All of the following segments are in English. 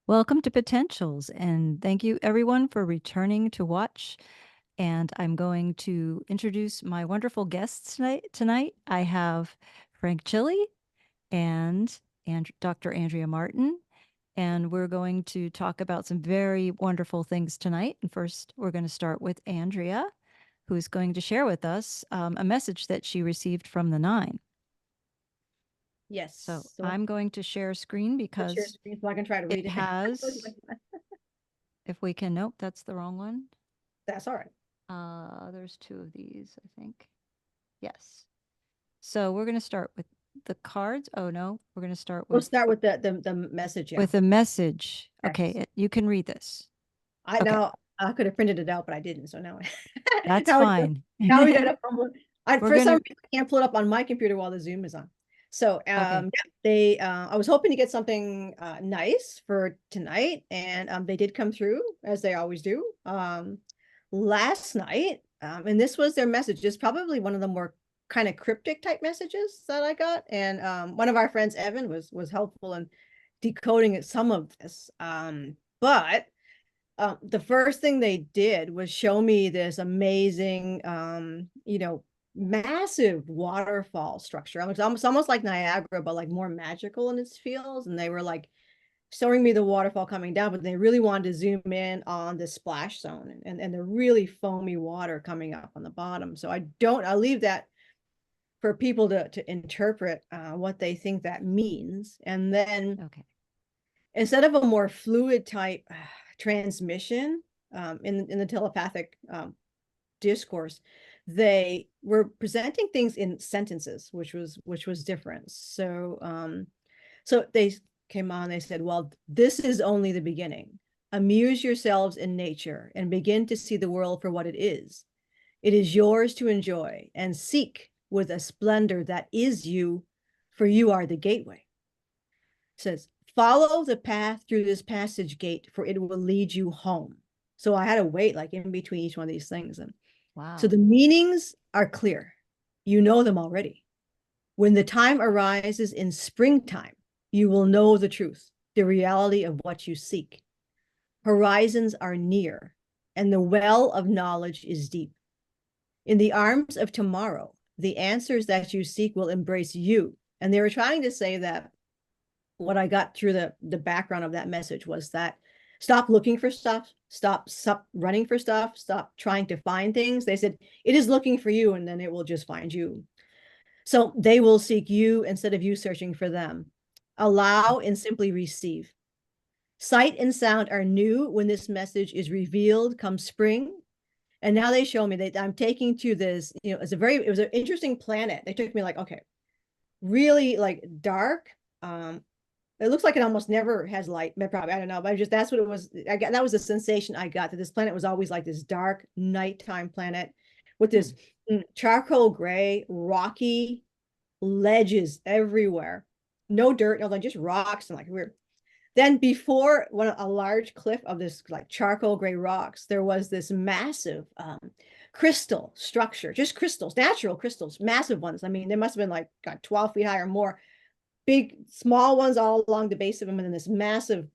Welcome to Potentials, and thank you everyone for returning to watch. And I'm going to introduce my wonderful guests tonight. I have Frank Chille and Dr. Andrea Martin, and we're going to talk about some very wonderful things tonight. And first, we're going to start with Andrea, who is going to share with us a message that she received from the Nine. So Yes. I'm going to share screen Share because screen so I can try to read it it. has, if we can, nope, that's the wrong one. That's all right. There's two of these, I think. Yes. So we're going to start with the cards. Oh no, we're going to start We'll with start with the message. Yeah. a message. Okay, Yes. you can read this. I Okay, know I could have printed it out, but I didn't. So now, that's now, fine. now we got to fumble. We're For some gonna. reason, I can't pull it up on my computer while the Zoom is on. So Okay. yeah, they I was hoping to get something nice for tonight, and they did come through as they always do. Last night, and this was their message. It's probably one of the more kind of cryptic type messages that I got, and one of our friends, Evan, was helpful in decoding some of this. But the first thing they did was show me this amazing, massive waterfall structure. It's almost like Niagara, but like more magical in its feels. And they were like showing me the waterfall coming down, but they really wanted to zoom in on the splash zone and the really foamy water coming up on the bottom. So I'll leave that for people to interpret what they think that means. And then Okay. instead of a more fluid type transmission in the telepathic discourse, they were presenting things in sentences, which was different. So they came on, they said, well, this is only the beginning. Amuse yourselves in nature and begin to see the world for what it is. It is yours to enjoy and seek with a splendor that is you, for you are the gateway. It says, follow the path through this passage gate, for it will lead you home. So I had to wait like in between each one of these things. And so Wow. the meanings are clear. You know them already. When the time arises in springtime, you will know the truth, the reality of what you seek. Horizons are near, and the well of knowledge is deep. In the arms of tomorrow, the answers that you seek will embrace you. And they were trying to say that what I got through the background of that message was that stop looking for stuff, stop running for stuff, stop trying to find things. They said it is looking for you, and then it will just find you. So they will seek you instead of you searching for them. Allow and simply receive. Sight and sound are new when this message is revealed come spring. And now they show me that I'm taking to this, it was an interesting planet. They took me like, okay, really like dark. It looks like it almost never has light, but probably, I don't know, but that's what it was. That was the sensation I got, that this planet was always like this dark nighttime planet with this charcoal gray, rocky ledges everywhere. No dirt, no, like just rocks and like weird. Then before a large cliff of this like charcoal gray rocks, there was this massive crystal structure, just crystals, natural crystals, massive ones. I mean, they must have been like 12 feet high or more, big, small ones all along the base of them, and then this massive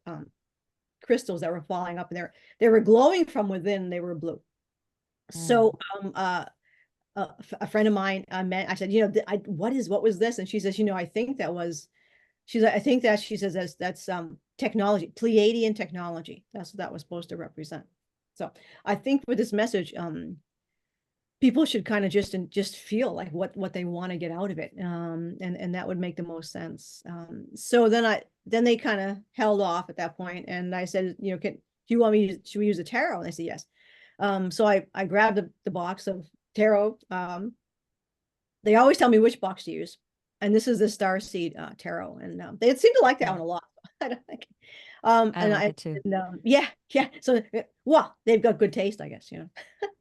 crystals that were falling up, and they were glowing from within. They were blue. So a friend of mine I said, what was this? And she says, I think that was, I think that, she says, that's technology, Pleiadian technology. That's what that was supposed to represent. So I think with this message, people should kind of just feel like what they want to get out of it, and that would make the most sense. So then they kind of held off at that point, and I said, do you want me should we use a tarot? And they said yes. So I grabbed the box of tarot. They always tell me which box to use, and this is the Starseed tarot, and they seem to like that one a lot. I don't think. I like it too. Yeah. So, well, they've got good taste, I guess.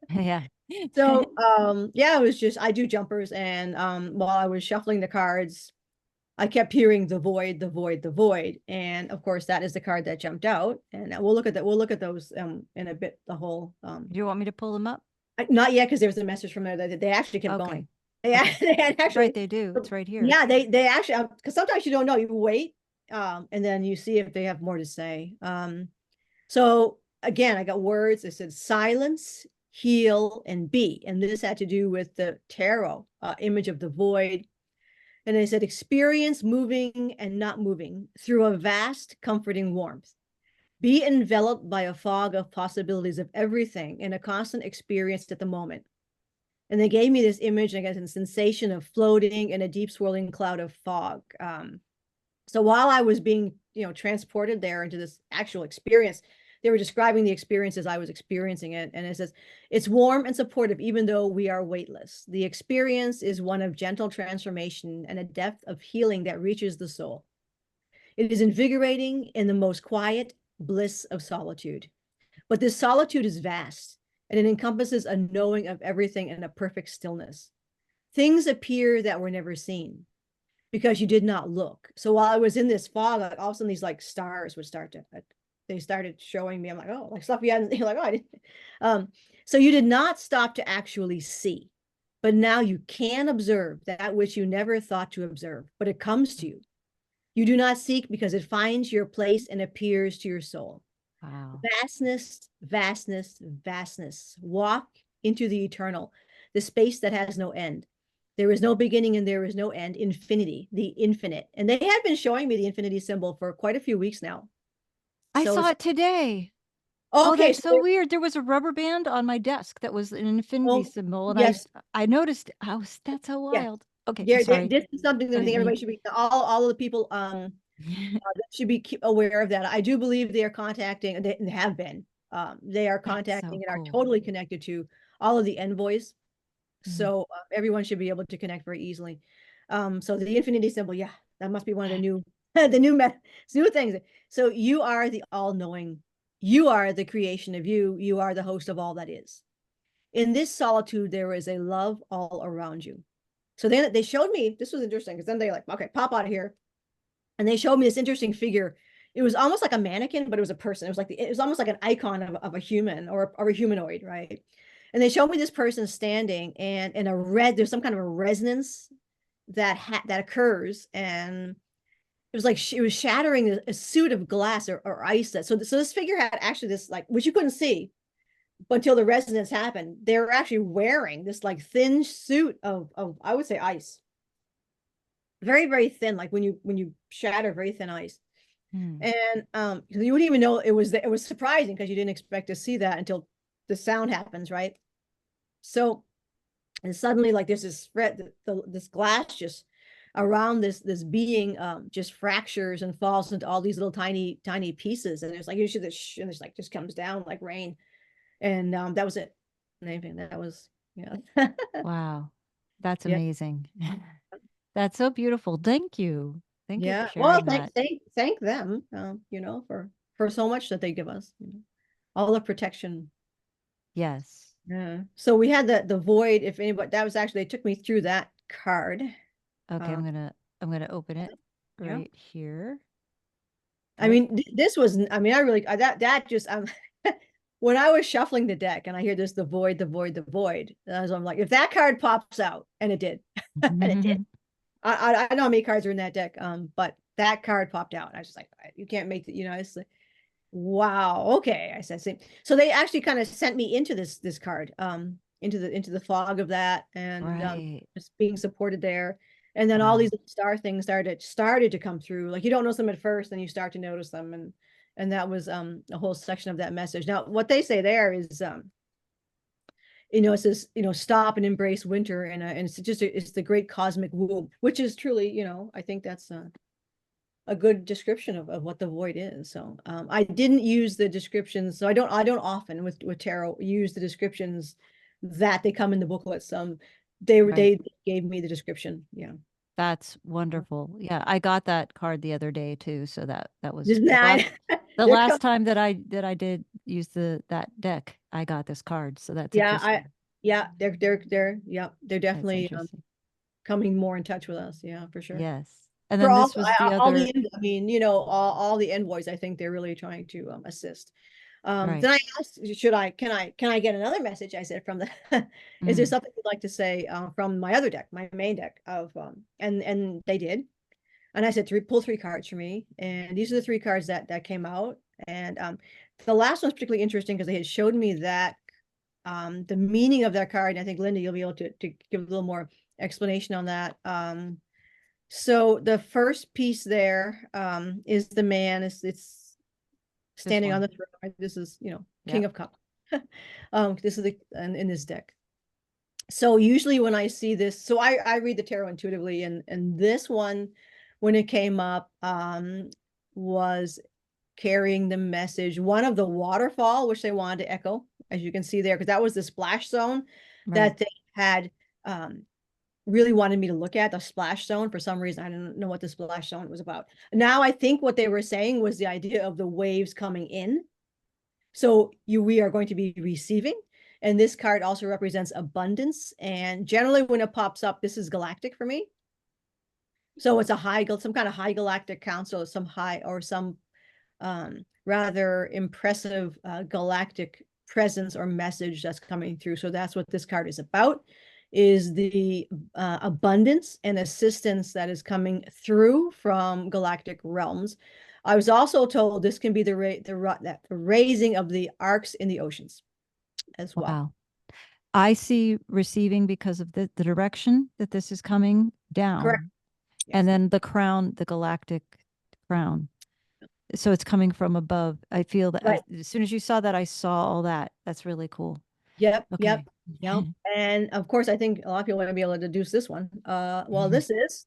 Yeah. So yeah, it was just, I do jumpers, and while I was shuffling the cards, I kept hearing the void, the void, the void. And of course that is the card that jumped out. And we'll look at that. We'll look at those in a bit, the whole Do you want me to pull them up? not yet, because there was a message from there that they actually kept Okay. going. Okay. They had That's actually, right, they do. It's right here. yeah, they actually, because sometimes you don't know, you wait And then you see if they have more to say. So again, I got words. It said silence, heal, and be. And this had to do with the tarot image of the void. And they said experience moving and not moving through a vast, comforting warmth. Be enveloped by a fog of possibilities of everything in a constant experience at the moment. And they gave me this image, I guess, a sensation of floating in a deep swirling cloud of fog. So while I was being, transported there into this actual experience, they were describing the experience as I was experiencing it. And it says, it's warm and supportive, even though we are weightless. The experience is one of gentle transformation and a depth of healing that reaches the soul. It is invigorating in the most quiet bliss of solitude. But this solitude is vast, and it encompasses a knowing of everything in a perfect stillness. Things appear that were never seen because you did not look. So while I was in this fog, like all of a sudden these like stars would start to, they started showing me. I'm like, oh, like stuff you hadn't, you're like, oh, I didn't. So you did not stop to actually see, but now you can observe that which you never thought to observe, but it comes to you. You do not seek because it finds your place and appears to your soul. Wow. Vastness, vastness, vastness. Walk into the eternal, the space that has no end. There is no beginning and there is no end. Infinity, the infinite. And they have been showing me the infinity symbol for quite a few weeks now. I So saw it's it today. Oh, okay. that's So so weird. There was a rubber band on my desk that was an infinity oh, symbol, and I yes, I noticed. I was That's so yes. wild. Okay, Yeah, sorry. this is something that I I think didn't mean. everybody should be all of the people should be aware of that. I do believe they are contacting, they have been. They are That's so contacting and are cool. totally connected to all of the envoys. Mhm. So everyone should be able to connect very easily. So the infinity symbol, yeah, that must be one of the new the new things. So you are the all-knowing, you are the creation of you, you are the host of all that is. In this solitude, there is a love all around you. So then they showed me, this was interesting because then they like, okay, pop out of here. And they showed me this interesting figure. It was almost like a mannequin, but it was a person. It was like it was almost like an icon of a human or a humanoid, right? And they showed me this person standing and in a red, there's some kind of a resonance that occurs. And it was like it was shattering a suit of glass or ice. So this figure had actually this like, which you couldn't see but until the resonance happened. They were actually wearing this like thin suit of I would say ice. Very, very thin, like when you shatter very thin ice. Hmm. And you wouldn't even know it was surprising because you didn't expect to see that until the sound happens, right? So and suddenly like there's this thread this glass just around this being just fractures and falls into all these little tiny pieces and there's like usually this and it's like just comes down like rain and that was it. Anything that was yeah. Wow. That's Yeah, amazing. That's so beautiful. Thank you. Thank you for yeah, well sharing that. thank them for so much that they give us, all the protection. Yes. Yeah. So we had the void. If anybody, that was actually they took me through that card. Okay, Uh, I'm gonna open it yeah. right here. I Okay. mean, this was. I mean, I really that just. When I was shuffling the deck and I hear this, the void, the void, the void. I'm like, if that card pops out, and it did, and it did. I know how many cards are in that deck. But that card popped out. I was just like, you can't make the. It's like, wow. Okay. I said, same. So they actually kind of sent me into this card, into the fog of that, and Right. just being supported there. And then all Wow. these little star things started to come through. Like you don't notice them at first, then you start to notice them, and that was a whole section of that message. Now, what they say there is, it says, stop and embrace winter, and it's just it's the great cosmic womb, which is truly, I think that's a good description of what the void is. So I didn't use the descriptions. So I don't often with tarot use the descriptions that they come in the booklets. Right. They gave me the description. Yeah. That's wonderful. Yeah, I got that card the other day too, so that was Isn't that the they're coming? last time that I did use that deck, I got this card. So that's Yeah, I interesting. yeah, they're yeah, they're That's definitely interesting. coming more in touch with us. Yeah, for sure. Yes. And For then this was the all other, the I mean, all the envoys, I think they're really trying to assist. right. Then I asked, can I get another message? I said from the, is there Mm, something you'd like to say from my other deck, my main deck of and they did. And I said, pull three cards for me. And these are the three cards that came out. And the last one's particularly interesting because they had showed me that the meaning of that card. And I think, Linda, you'll be able to give a little more explanation on that. So the first piece there is the man. It's This standing on one. the throne. Right? This is, King Yep. of Cups. This is in this deck. So usually when I see this, so I read the tarot intuitively, and this one, when it came up, was carrying the message, one of the waterfall, which they wanted to echo, as you can see there, because that was the splash zone Right. that they had really wanted me to look at, the splash zone. For some reason, I didn't know what the splash zone was about. Now I think what they were saying was the idea of the waves coming in. So we are going to be receiving. And this card also represents abundance. And generally when it pops up, this is galactic for me. So it's some kind of high galactic council, some rather impressive galactic presence or message that's coming through. So that's what this card is about, is the abundance and assistance that is coming through from galactic realms. I was also told this can be the raising of the arcs in the oceans as well. Wow. I see receiving because of the direction that this is coming Correct. down. And Yes. then the crown, the galactic crown. So it's coming from above. I feel that Right. as soon as you saw that, I saw all that. That's really cool. Yep. Yep. Okay. Yep. And of course, I think a lot of people want to be able to deduce this one. Well, this is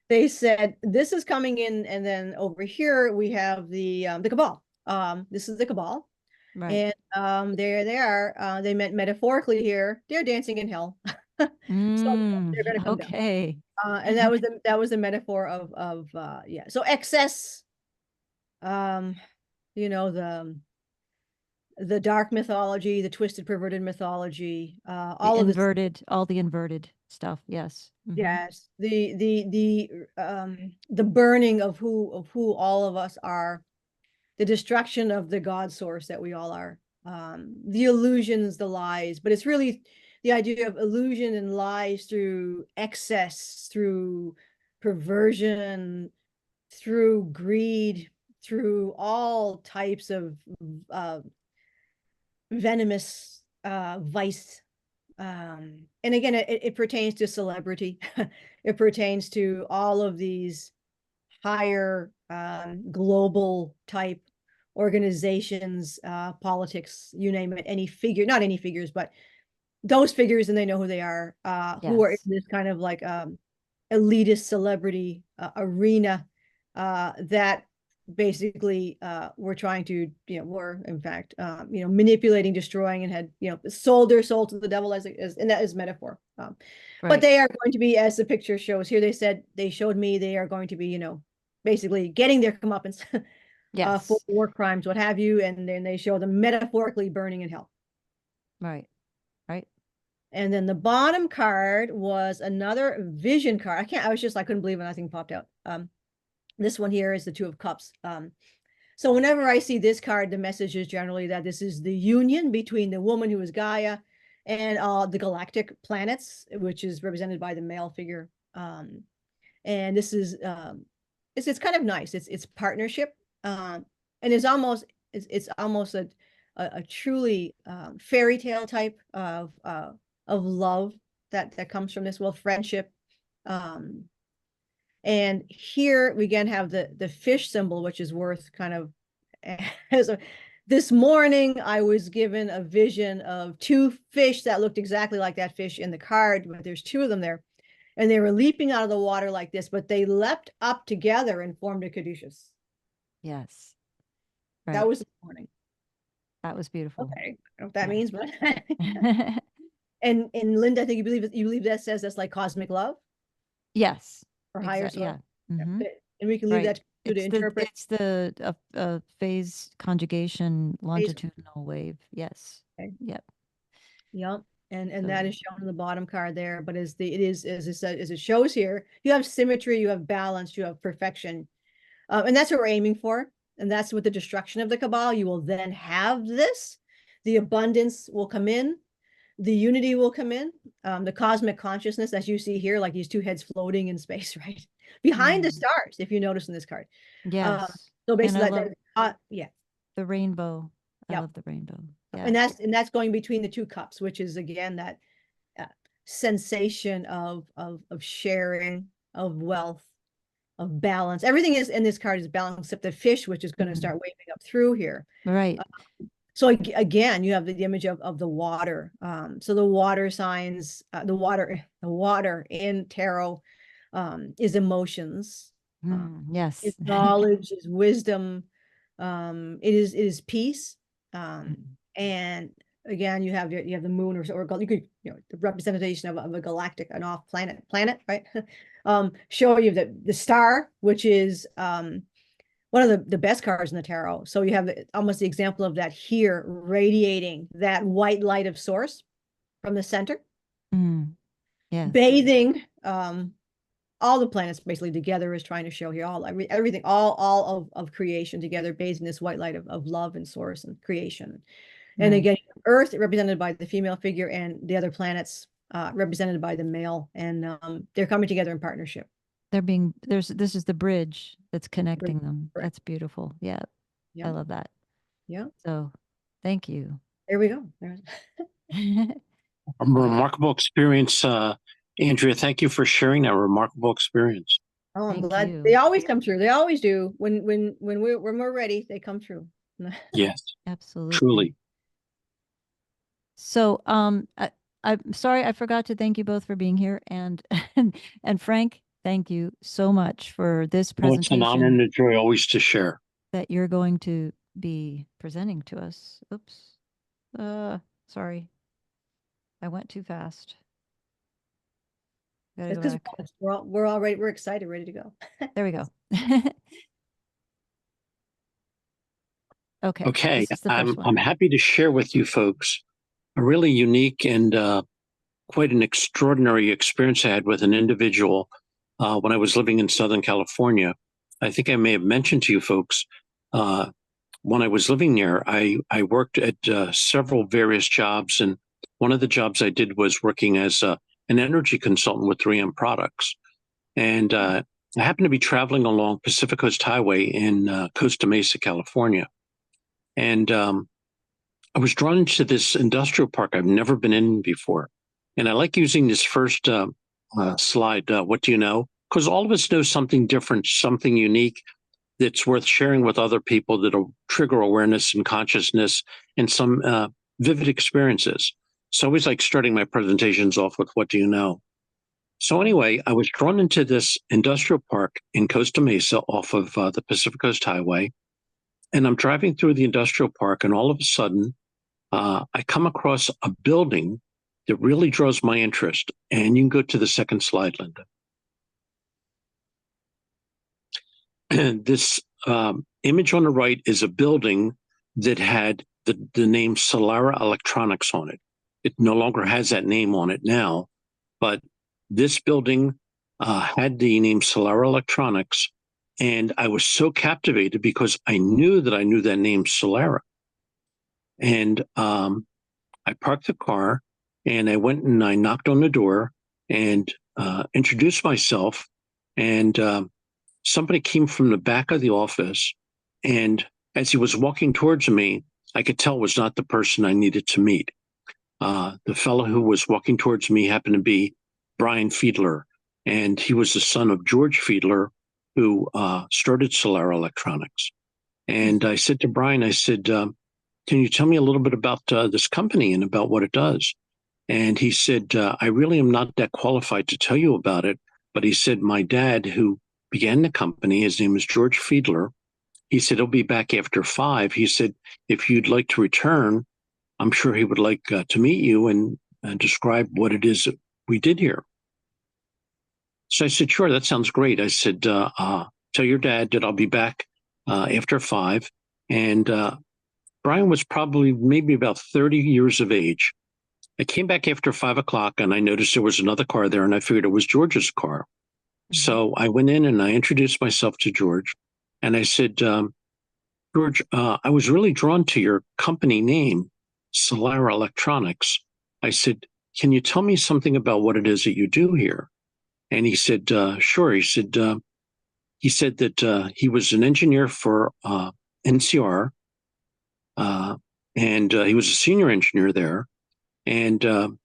they said this is coming in, and then over here we have the cabal. This is the cabal, Right. and there they are. They meant metaphorically here. They're dancing in hell, so they're going to come down. Okay. And that was the metaphor of yeah. So excess, um, you know the dark mythology, the twisted, perverted mythology, The all of this. all the inverted stuff. Yes. Yes, the burning of who all of us are, the destruction of the God source that we all are, the illusions, the lies, but it's really the idea of illusion and lies through excess, through perversion, through greed, through all types of uh, venomous vice. And again, it pertains to celebrity. It pertains to all of these higher global type organizations, politics, you name it, any figure, not any figures, but those figures, and they know who they are, who are in Yes. this kind of like elitist celebrity arena that basically were trying to, were in fact, manipulating, destroying, and had, sold their soul to the devil as and that is metaphor. But Right. they are going to be, as the picture shows here, they showed me they are going to be, basically getting their comeuppance for Yes. war crimes, what have you, and then they show them metaphorically burning in hell. Right. Right. And then the bottom card was another vision card. I couldn't believe when nothing popped out. This one here is the Two of Cups. So whenever I see this card, the message is generally that this is the union between the woman who is Gaia and the galactic planets, which is represented by the male figure. And this is it's kind of nice. It's partnership, and it's almost a truly fairy tale type of love that comes from this. Well, friendship. Um, and here we again have the fish symbol, which is worth kind of as this morning I was given a vision of two fish that looked exactly like that fish in the card, but there's two of them there. And they were leaping out of the water like this, but they leapt up together and formed a caduceus. Yes. That Right. was this morning. That was beautiful. Okay, I don't know what that Yeah. means, but and Linda, I think you believe that says that's like cosmic love Yes. or higher Exactly. source. Yeah. Mm-hmm. And we can leave Right. that to interpret It's the phase conjugation phase. longitudinal wave. Yes. Okay. Yep. Yep. And that So is shown in the bottom card there. But it is, as it said, as it shows here, you have symmetry, you have balance, you have perfection. And that's what we're aiming for. And that's with the destruction of the cabal. You will then have this. The abundance will come in. the unity will come in, the cosmic consciousness, as you see here, like these two heads floating in space, right? Behind the Mm. stars, if you notice in this card. Uh, Yes. so And I basically love yeah, the rainbow. I yep. love the rainbow. And Yes. that's going between the two cups, which is again that uh, sensation of sharing, of wealth, of balance. Everything is in this card is balanced except the fish, which is going to Mhm. start waving up through here. Right. So again, you have the image of the water. So the water signs, the water in tarot is emotions, is Yes. knowledge, is wisdom. It is peace. Mm. And again, you have the moon or you could the representation of a galactic, an off planet, right? Show you the star, which is one of the best cards in the tarot. So you have almost the example of that here, radiating that white light of source from the center, Mm. Yes. bathing all the planets basically together is trying to show here everything, all of creation together, bathed in this white light of love and source and creation. And Right. again, Earth represented by the female figure and the other planets represented by the male, and they're coming together in partnership. This is the bridge that's connecting them. Correct. That's beautiful. Yeah. I Yeah. love that. Yeah. So thank you. There we go. A remarkable experience, Andrea. Thank you for sharing that remarkable experience. Oh, I'm Thank glad they you. always come through. They always do. When we're ready, they come through. Yes, Absolutely. truly. So, I'm sorry I forgot to thank you both for being here, and and Frank, thank you so much for this Well, it's an honor presentation and a joy always to share. that you're going to be presenting to us. Oops. Sorry. I went too fast. Gotta It's go because back. we're all ready. We're excited, ready to go. There we go. Okay, Okay, this is the first I'm one. happy to share with you folks a really unique and quite an extraordinary experience I had with an individual when I was living in Southern California. I think I may have mentioned to you folks uh, when I was living there, I worked at several various jobs, and one of the jobs I did was working as an energy consultant with 3M Products. And I happened to be traveling along Pacific Coast Highway in Costa Mesa, California. And I was drawn into this industrial park I've never been in before. And I like using this first slide, what do you know? Because all of us know something different, something unique that's worth sharing with other people that'll trigger awareness and consciousness and some vivid experiences. So I always like starting my presentations off with what do you know? So anyway, I was drawn into this industrial park in Costa Mesa off of the Pacific Coast Highway. And I'm driving through the industrial park, and all of a sudden, I come across a building that really draws my interest. And you can go to the second slide, Linda. And this image on the right is a building that had the name Solara Electronics on it. It no longer has that name on it now, but this building had the name Solara Electronics. And I was so captivated because I knew that name Solara. And I parked the car and I went and I knocked on the door and introduced myself. And somebody came from the back of the office. And as he was walking towards me, I could tell it was not the person I needed to meet. The fellow who was walking towards me happened to be Brian Feidler. And he was the son of George Feidler, who started Solar Electronics. And I said to Brian, I said, can you tell me a little bit about this company and about what it does? And he said, I really am not that qualified to tell you about it. But he said, my dad, who began the company, his name is George Feidler. He said, he'll be back after 5. He said, if you'd like to return, I'm sure he would like to meet you and describe what it is that we did here. So I said, sure, that sounds great. I said, tell your dad that I'll be back after 5. And Brian was probably maybe about 30 years of age. I came back after 5 o'clock and I noticed there was another car there and I figured it was George's car. Mm-hmm. So I went in and I introduced myself to George and I said, George, I was really drawn to your company name, Solara Electronics. I said, can you tell me something about what it is that you do here? And he said, sure. He said that he was an engineer for NCR, and he was a senior engineer there. And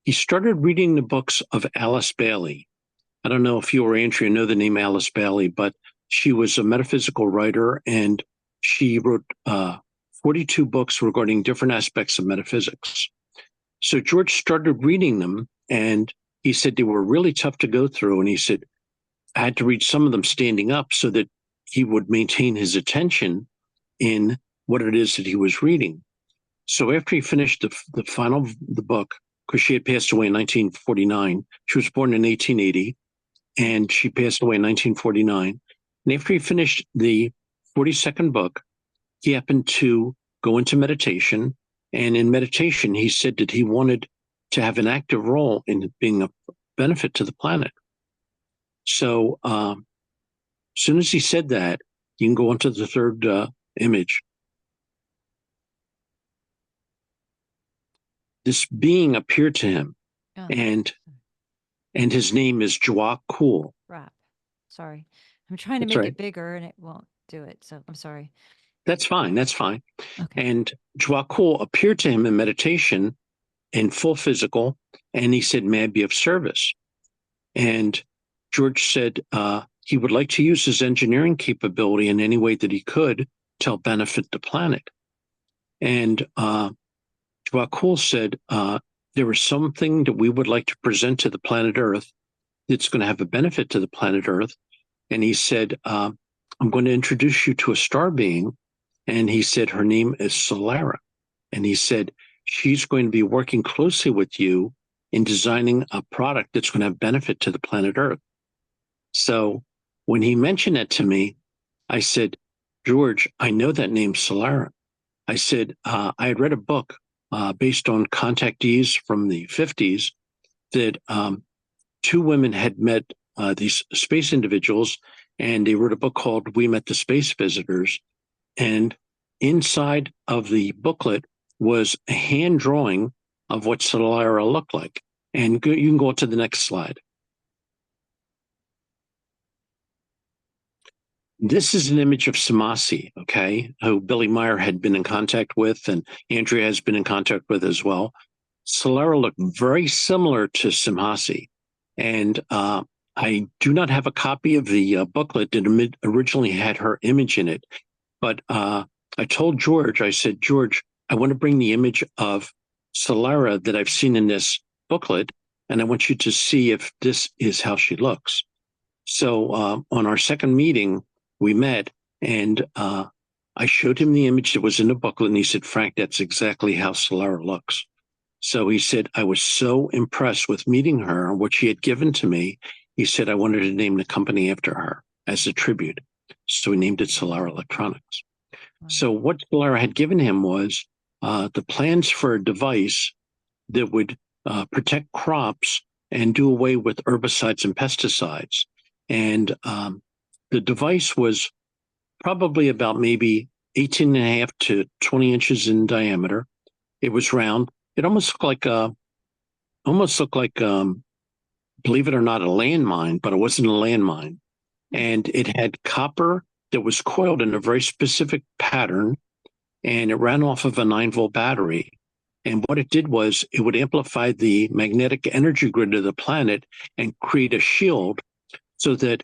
he started reading the books of Alice Bailey. I don't know if you or Andrea know the name Alice Bailey, but she was a metaphysical writer, and she wrote 42 books regarding different aspects of metaphysics. So George started reading them, and he said they were really tough to go through. And he said, I had to read some of them standing up so that he would maintain his attention in what it is that he was reading. So after he finished the final the book, because she had passed away in 1949, she was born in 1880, and she passed away in 1949. And after he finished the 42nd book, he happened to go into meditation. And in meditation, he said that he wanted to have an active role in being a benefit to the planet. So as soon as he said that, you can go on to the third image. This being appeared to him, Oh, and his name is Jwa Kul. crap. Sorry. I'm trying to That's make right. it bigger and it won't do it. So I'm sorry. That's fine. That's fine. Okay. And Jwa Kul appeared to him in meditation in full physical, and he said, may I be of service? And George said he would like to use his engineering capability in any way that he could to help benefit the planet. And Jwa Kul said, there is something that we would like to present to the planet Earth that's going to have a benefit to the planet Earth. And he said, I'm going to introduce you to a star being. And he said, her name is Solara. And he said, she's going to be working closely with you in designing a product that's going to have benefit to the planet Earth. So when he mentioned it to me, I said, George, I know that name Solara. I said, I had read a book based on contactees from the 50s that two women had met these space individuals, and they wrote a book called We Met the Space Visitors. And inside of the booklet was a hand drawing of what Solara looked like. And you can go to the next slide. This is an image of Samasi, okay, who Billy Meyer had been in contact with, and Andrea has been in contact with as well. Solara looked very similar to Samasi. And I do not have a copy of the booklet that originally had her image in it. But I told George, I said, George, I want to bring the image of Solara that I've seen in this booklet, and I want you to see if this is how she looks. So on our second meeting, we met, and I showed him the image that was in the booklet, and he said, Frank, that's exactly how Solara looks. So he said, I was so impressed with meeting her and what she had given to me. He said, I wanted to name the company after her as a tribute. So he named it Solara Electronics. Wow. So what Solara had given him was the plans for a device that would protect crops and do away with herbicides and pesticides. And the device was probably about maybe 18 and a half to 20 inches in diameter. It was round. It almost looked like, believe it or not, a landmine, but it wasn't a landmine. And it had copper that was coiled in a very specific pattern, and it ran off of a 9-volt battery. And what it did was it would amplify the magnetic energy grid of the planet and create a shield so that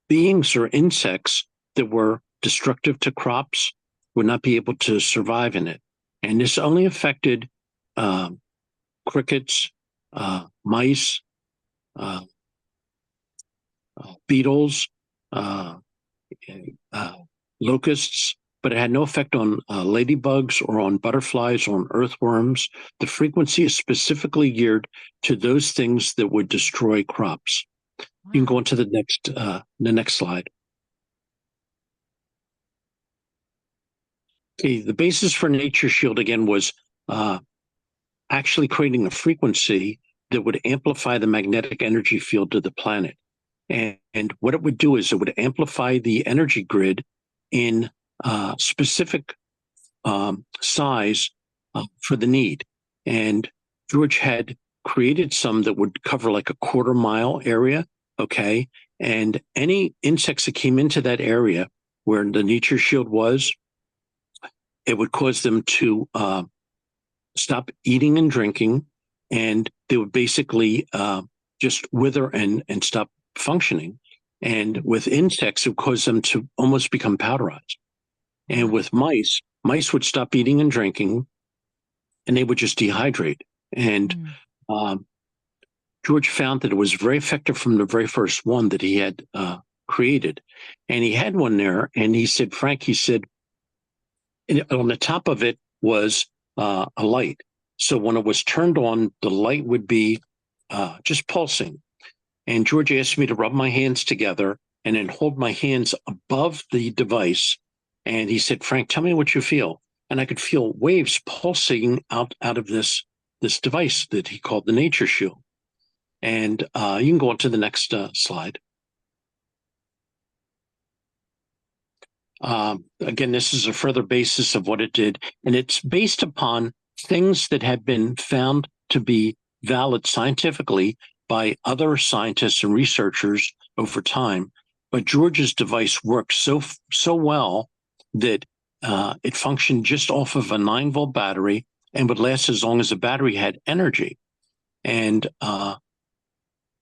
beings or insects that were destructive to crops would not be able to survive in it. And this only affected crickets, mice, beetles, locusts, but it had no effect on ladybugs or on butterflies or on earthworms. The frequency is specifically geared to those things that would destroy crops. Wow. You can go on to the next slide. Okay, the basis for Nature Shield again was actually creating a frequency that would amplify the magnetic energy field of the planet. And what it would do is it would amplify the energy grid in specific size for the need. And George had created some that would cover like a quarter-mile area, okay? And any insects that came into that area where the nature shield was, it would cause them to stop eating and drinking, and they would basically just wither and stop functioning. And with insects, it would cause them to almost become powderized. And with mice would stop eating and drinking, and they would just dehydrate. And George found that it was very effective from the very first one that he had created. And he had one there, and he said, Frank, he said, on the top of it was a light. So when it was turned on, the light would be just pulsing. And George asked me to rub my hands together and then hold my hands above the device. And he said, Frank, tell me what you feel. And I could feel waves pulsing out of this device that he called the Nature Shield. And you can go on to the next slide. Again, this is a further basis of what it did. And it's based upon things that have been found to be valid scientifically by other scientists and researchers over time. But George's device worked so well that it functioned just off of a 9-volt battery and would last as long as the battery had energy. And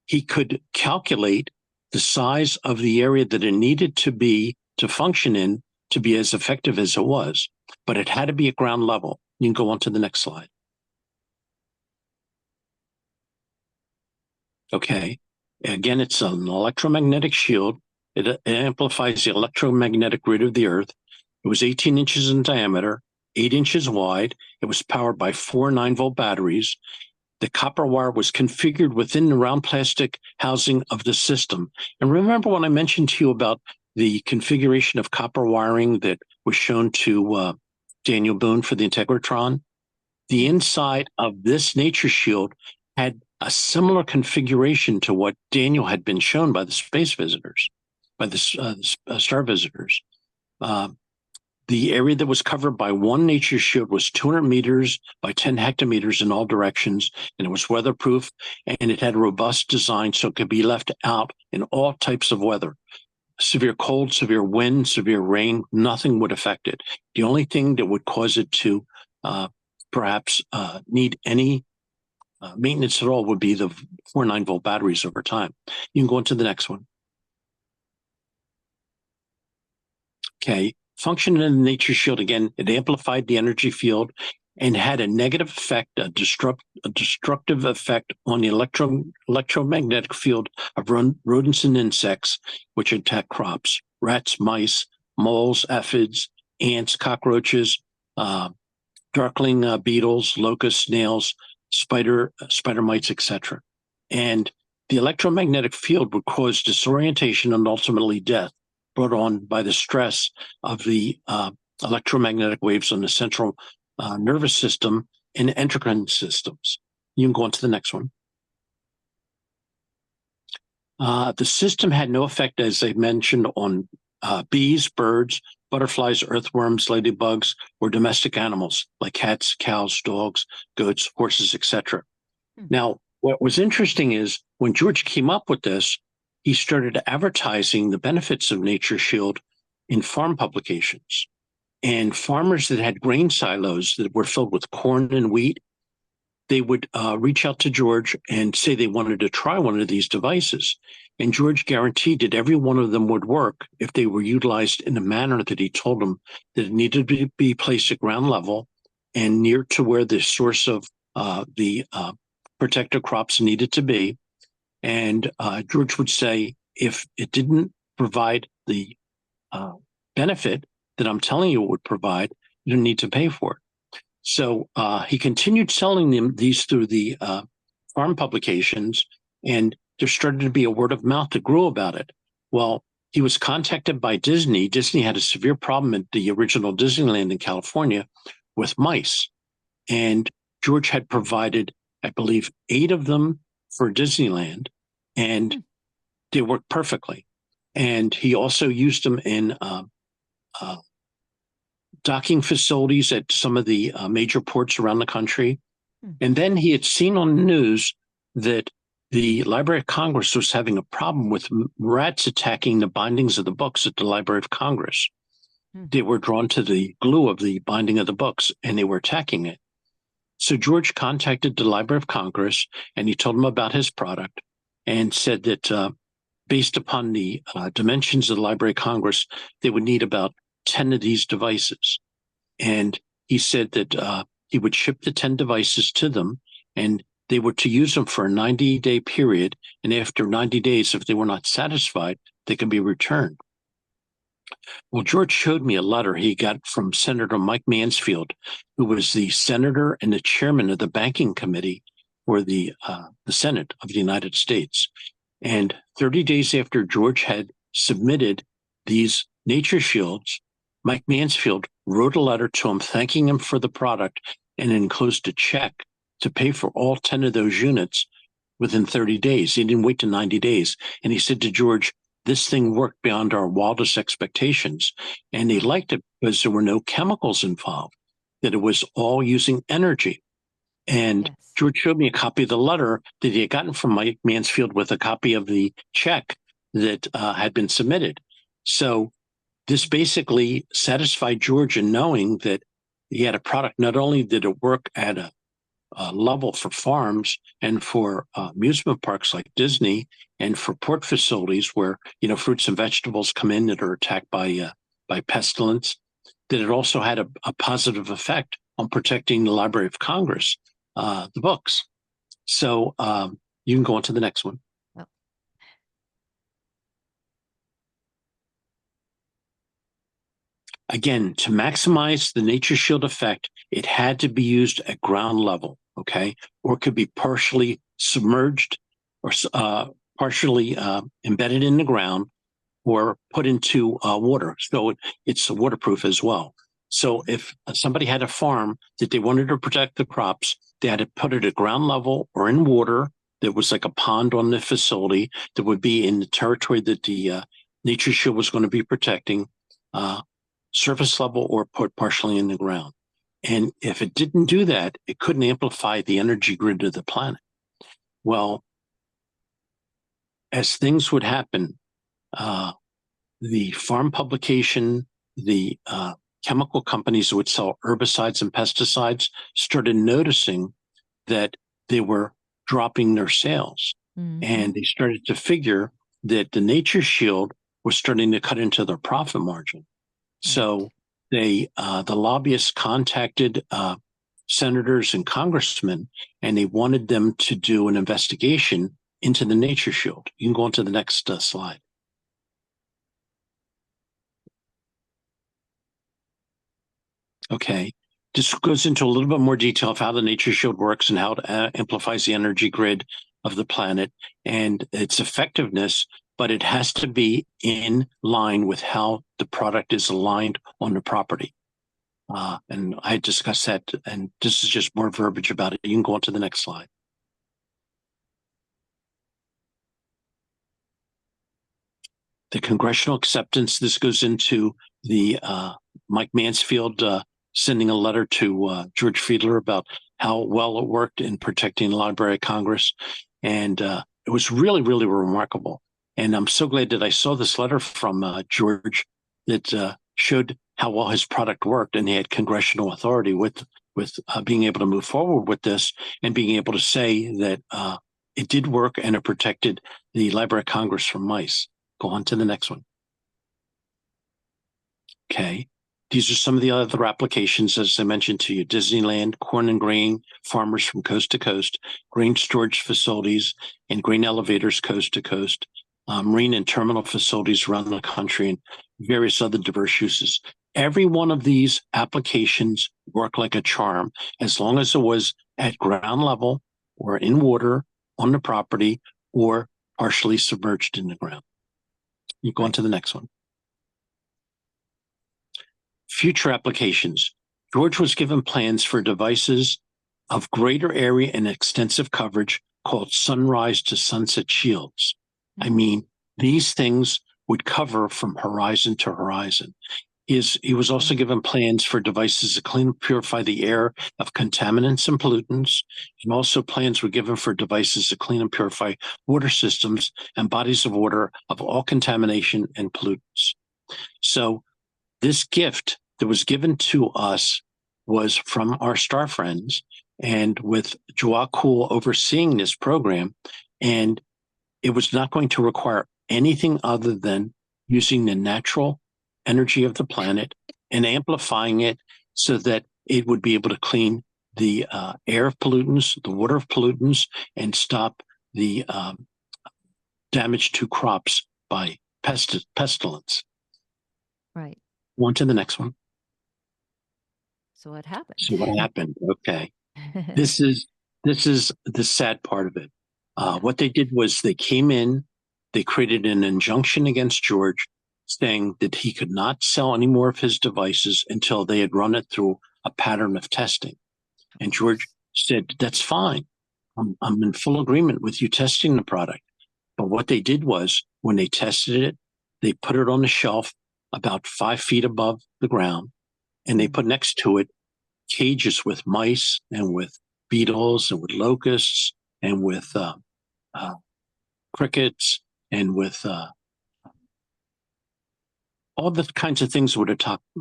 he could calculate the size of the area that it needed to be to function in to be as effective as it was. But it had to be at ground level. You can go on to the next slide. Okay. Again, it's an electromagnetic shield. It amplifies the electromagnetic grid of the Earth. It was 18 inches in diameter, 8 inches wide. It was powered by 4 9-volt batteries. The copper wire was configured within the round plastic housing of the system. And remember when I mentioned to you about the configuration of copper wiring that was shown to Daniel Boone for the Integratron? The inside of this nature shield had a similar configuration to what Daniel had been shown by the space visitors, by the star visitors. The area that was covered by one nature shield was 200 meters by 10 hectometers in all directions, and it was weatherproof, and it had a robust design so it could be left out in all types of weather. Severe cold, severe wind, severe rain, nothing would affect it. The only thing that would cause it to perhaps need any maintenance at all would be the 4 9-volt batteries over time. You can go on to the next one. Okay, function in the nature shield, again, it amplified the energy field and had a negative effect, a destructive effect on the electromagnetic field of rodents and insects, which attack crops, rats, mice, moles, aphids, ants, cockroaches, darkling beetles, locusts, snails, spider mites, etc. And the electromagnetic field would cause disorientation and ultimately death, brought on by the stress of the electromagnetic waves on the central nervous system and endocrine systems. You can go on to the next one. The system had no effect, as I mentioned, on bees, birds, butterflies, earthworms, ladybugs, or domestic animals like cats, cows, dogs, goats, horses, etc. Now, what was interesting is when George came up with this, he started advertising the benefits of Nature Shield in farm publications. And farmers that had grain silos that were filled with corn and wheat, they would reach out to George and say they wanted to try one of these devices. And George guaranteed that every one of them would work if they were utilized in the manner that he told them, that it needed to be placed at ground level and near to where the source of the protected crops needed to be. And George would say, if it didn't provide the benefit that I'm telling you it would provide, you don't need to pay for it. So he continued selling them these through the farm publications, and there started to be a word of mouth that grew about it. Well, he was contacted by Disney. Disney had a severe problem at the original Disneyland in California with mice. And George had provided, I believe, 8 of them for Disneyland, and they worked perfectly. And he also used them in docking facilities at some of the major ports around the country. Hmm. And then he had seen on the news that the Library of Congress was having a problem with rats attacking the bindings of the books at the Library of Congress. Hmm. They were drawn to the glue of the binding of the books, and they were attacking it. So George contacted the Library of Congress, and he told them about his product and said that based upon the dimensions of the Library of Congress, they would need about 10 of these devices. And he said that he would ship the 10 devices to them, and they were to use them for a 90-day period. And after 90 days, if they were not satisfied, they could be returned. Well, George showed me a letter he got from Senator Mike Mansfield, who was the senator and the chairman of the banking committee for the Senate of the United States. And 30 days after George had submitted these nature shields, Mike Mansfield wrote a letter to him thanking him for the product and enclosed a check to pay for all 10 of those units within 30 days. He didn't wait to 90 days. And he said to George, this thing worked beyond our wildest expectations. And he liked it because there were no chemicals involved, that it was all using energy. And Yes. George showed me a copy of the letter that he had gotten from Mike Mansfield with a copy of the check that had been submitted. So this basically satisfied George in knowing that he had a product. Not only did it work at a level for farms and for amusement parks like Disney, and for port facilities where fruits and vegetables come in that are attacked by pestilence, that it also had a positive effect on protecting the Library of Congress, the books. So you can go on to the next one. Well, Again, to maximize the nature shield effect, it had to be used at ground level, okay? Or it could be partially submerged or partially embedded in the ground or put into water. So it's waterproof as well. So if somebody had a farm that they wanted to protect the crops, they had to put it at ground level or in water. There was like a pond on the facility that would be in the territory that the nature shield was going to be protecting. Surface level or put partially in the ground. And if it didn't do that, it couldn't amplify the energy grid of the planet. Well, as things would happen, the farm publication, the chemical companies that would sell herbicides and pesticides started noticing that they were dropping their sales. mm-hmm. And they started to figure that the nature shield was starting to cut into their profit margin. So the lobbyists contacted senators and congressmen, and they wanted them to do an investigation into the nature shield. You can go on to the next slide. Okay. This goes into a little bit more detail of how the nature shield works and how it amplifies the energy grid of the planet and its effectiveness, but it has to be in line with how the product is aligned on the property. And I discussed that, and this is just more verbiage about it. You can go on to the next slide. The congressional acceptance, this goes into the Mike Mansfield sending a letter to George Feidler about how well it worked in protecting the Library of Congress. And it was really, really remarkable. And I'm so glad that I saw this letter from George that showed how well his product worked, and he had congressional authority with being able to move forward with this and being able to say that it did work and it protected the Library of Congress from mice. Go on to the next one. Okay. These are some of the other applications, as I mentioned to you: Disneyland, corn and grain, farmers from coast to coast, grain storage facilities, and grain elevators coast to coast, marine and terminal facilities around the country, and various other diverse uses. Every one of these applications work like a charm as long as it was at ground level or in water on the property or partially submerged in the ground. You go on to the next one. Future applications. George was given plans for devices of greater area and extensive coverage called sunrise to sunset shields. I mean, these things would cover from horizon to horizon. He was also given plans for devices to clean and purify the air of contaminants and pollutants, and also plans were given for devices to clean and purify water systems and bodies of water of all contamination and pollutants. So this gift that was given to us was from our star friends, and with Joakul overseeing this program, and it was not going to require anything other than using the natural energy of the planet and amplifying it so that it would be able to clean the air of pollutants, the water of pollutants, and stop the damage to crops by pestilence. Right. On to the next one. So what happened? So what happened? Okay. This is the sad part of it. What they did was they came in, they created an injunction against George, saying that he could not sell any more of his devices until they had run it through a pattern of testing. And George said, "That's fine. I'm in full agreement with you testing the product." But what they did was, when they tested it, they put it on the shelf about 5 feet above the ground, and they put next to it cages with mice and with beetles and with locusts and with crickets and with all the kinds of things that would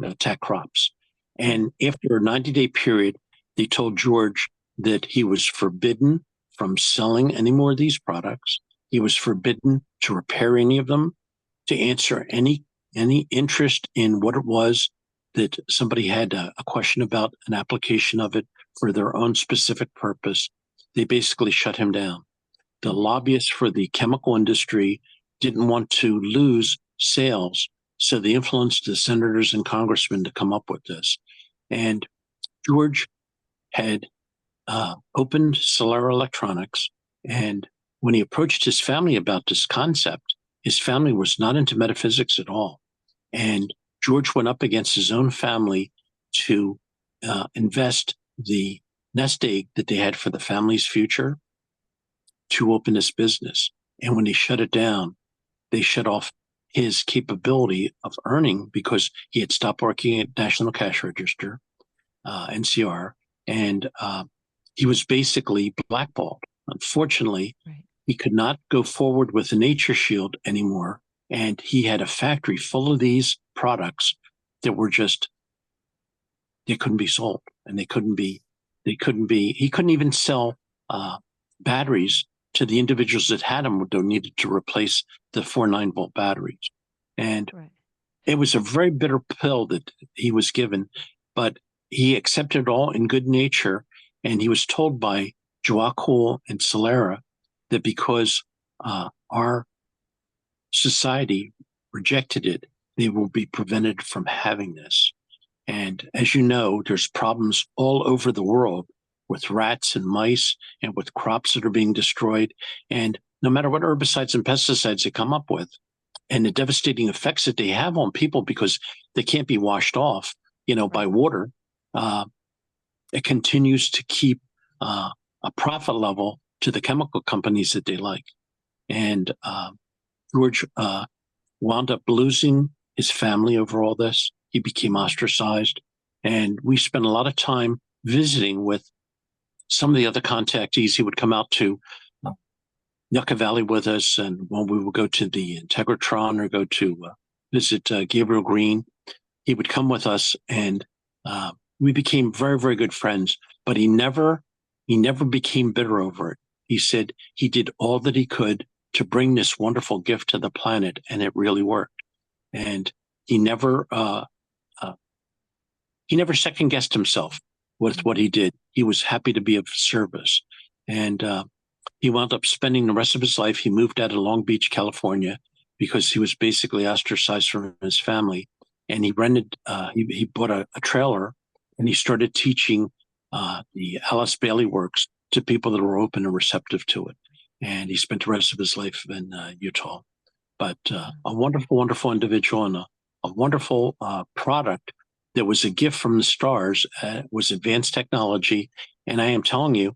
attack crops. And after a 90-day period, they told George that he was forbidden from selling any more of these products. He was forbidden to repair any of them, to answer any interest in what it was that somebody had a question about an application of it for their own specific purpose. They basically shut him down. The lobbyists for the chemical industry didn't want to lose sales, so they influenced the senators and congressmen to come up with this. And George had opened Solar Electronics, and when he approached his family about this concept, his family was not into metaphysics at all. And George went up against his own family to invest the nest egg that they had for the family's future to open this business. And when he shut it down, they shut off his capability of earning because he had stopped working at National Cash Register, NCR, and he was basically blackballed. Unfortunately, he could not go forward with the Nature Shield anymore. And he had a factory full of these products that were just, they couldn't be sold, and he couldn't even sell batteries to the individuals that had them that needed to replace the 4 9-volt batteries. And it was a very bitter pill that he was given, but he accepted it all in good nature. And he was told by Joakul and Solera that because our society rejected it, they will be prevented from having this. And as you know, there's problems all over the world with rats and mice and with crops that are being destroyed. And no matter what herbicides and pesticides they come up with, and the devastating effects that they have on people because they can't be washed off, by water, it continues to keep a profit level to the chemical companies that they like. And George wound up losing his family over all this. He became ostracized. And we spent a lot of time visiting with some of the other contactees. He would come out to Yucca Valley with us, and when we would go to the Integratron or go to visit Gabriel Green, he would come with us, and we became very, very good friends. But he never became bitter over it. He said he did all that he could to bring this wonderful gift to the planet, and it really worked. And he never second guessed himself with what he did. He was happy to be of service, and he wound up spending the rest of his life. He moved out of Long Beach, California, because he was basically ostracized from his family, and he rented. He bought a trailer, and he started teaching the Alice Bailey works to people that were open and receptive to it. And he spent the rest of his life in Utah. But a wonderful, wonderful individual, and a wonderful product that was a gift from the stars, was advanced technology. And I am telling you,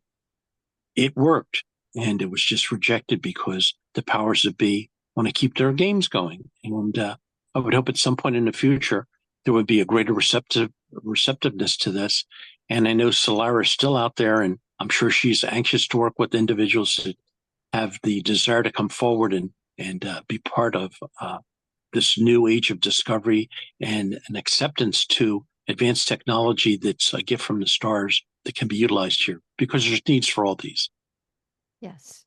it worked. And it was just rejected because the powers that be want to keep their games going. And I would hope at some point in the future there would be a greater receptiveness to this. And I know Solara is still out there, and I'm sure she's anxious to work with individuals that have the desire to come forward and be part of this new age of discovery and an acceptance to advanced technology that's a gift from the stars that can be utilized here, because there's needs for all these. Yes.